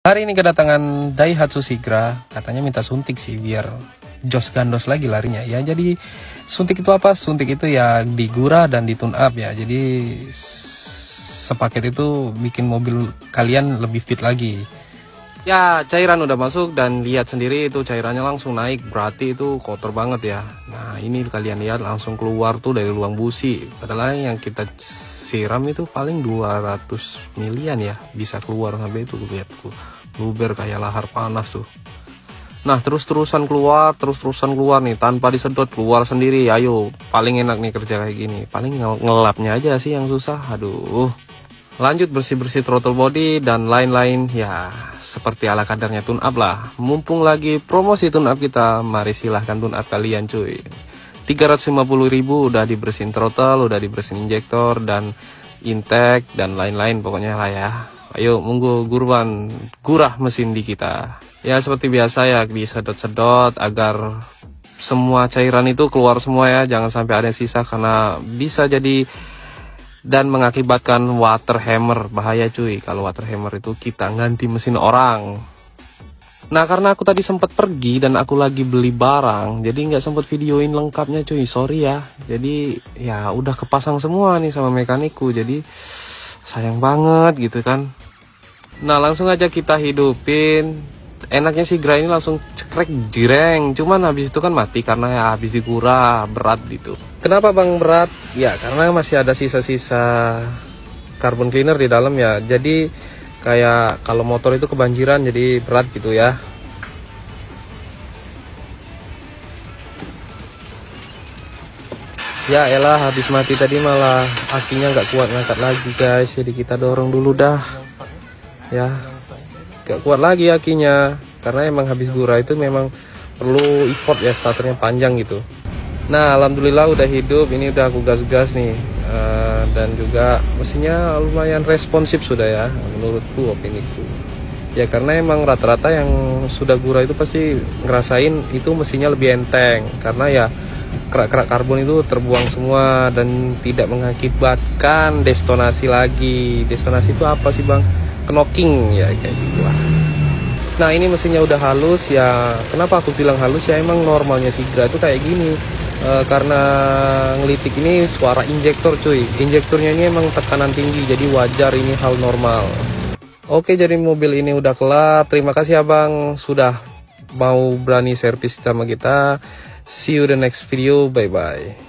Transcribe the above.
Hari ini kedatangan Daihatsu Sigra, katanya minta suntik sih biar jos gandos lagi larinya. Ya jadi suntik itu apa? Suntik itu ya di Gura dan di tune up ya. Jadi sepaket itu bikin mobil kalian lebih fit lagi. Ya cairan udah masuk dan lihat sendiri itu cairannya langsung naik, berarti itu kotor banget ya. Nah ini kalian lihat langsung keluar tuh dari ruang busi. Padahal yang kita siram itu paling 200 milian ya, bisa keluar sampai itu. Lihat tuh luber kayak lahar panas tuh. Nah terus-terusan keluar nih tanpa disedot, keluar sendiri. Ayo, paling enak nih kerja kayak gini. Paling ngelapnya aja sih yang susah. Aduh. Lanjut bersih-bersih throttle body dan lain-lain ya, seperti ala kadarnya tune up lah. Mumpung lagi promosi tune up kita, mari silahkan tune up kalian cuy. 350.000 udah dibersihin throttle, udah dibersihin injektor dan intake dan lain-lain pokoknya lah ya. Ayo monggo gurah mesin di kita. Ya seperti biasa ya, disedot-sedot agar semua cairan itu keluar semua ya, jangan sampai ada yang sisa karena bisa jadi dan mengakibatkan water hammer. Bahaya cuy kalau water hammer itu kita ganti mesin orang. Nah karena aku tadi sempat pergi dan aku lagi beli barang, jadi nggak sempat videoin lengkapnya cuy, sorry ya. Jadi ya udah kepasang semua nih sama mekanikku, jadi sayang banget gitu kan. Nah langsung aja kita hidupin. Enaknya si Sigra ini langsung cekrek jireng, cuman habis itu kan mati karena ya habis digurah berat gitu. Kenapa bang berat? Ya karena masih ada sisa-sisa carbon cleaner di dalam ya. Jadi kayak kalau motor itu kebanjiran jadi berat gitu ya. Ya elah habis mati tadi malah akinya nggak kuat ngangkat lagi guys. Jadi kita dorong dulu dah. Ya gak kuat lagi akinya karena emang habis gurah itu memang perlu effort ya, starternya panjang gitu. Nah alhamdulillah udah hidup, ini udah aku gas-gas nih dan juga mesinnya lumayan responsif sudah ya menurutku, opiniku ya, karena emang rata-rata yang sudah gurah itu pasti ngerasain itu mesinnya lebih enteng karena ya kerak-kerak karbon itu terbuang semua dan tidak mengakibatkan destonasi lagi. Destonasi itu apa sih bang? Knocking ya kayak gitu lah. Nah ini mesinnya udah halus ya. Kenapa aku bilang halus ya, emang normalnya Sigra itu kayak gini karena ngelitik ini suara injektor cuy. Injektornya ini emang tekanan tinggi, jadi wajar, ini hal normal. Oke jadi mobil ini udah kelar. Terima kasih abang sudah mau berani servis sama kita. See you the next video, bye bye.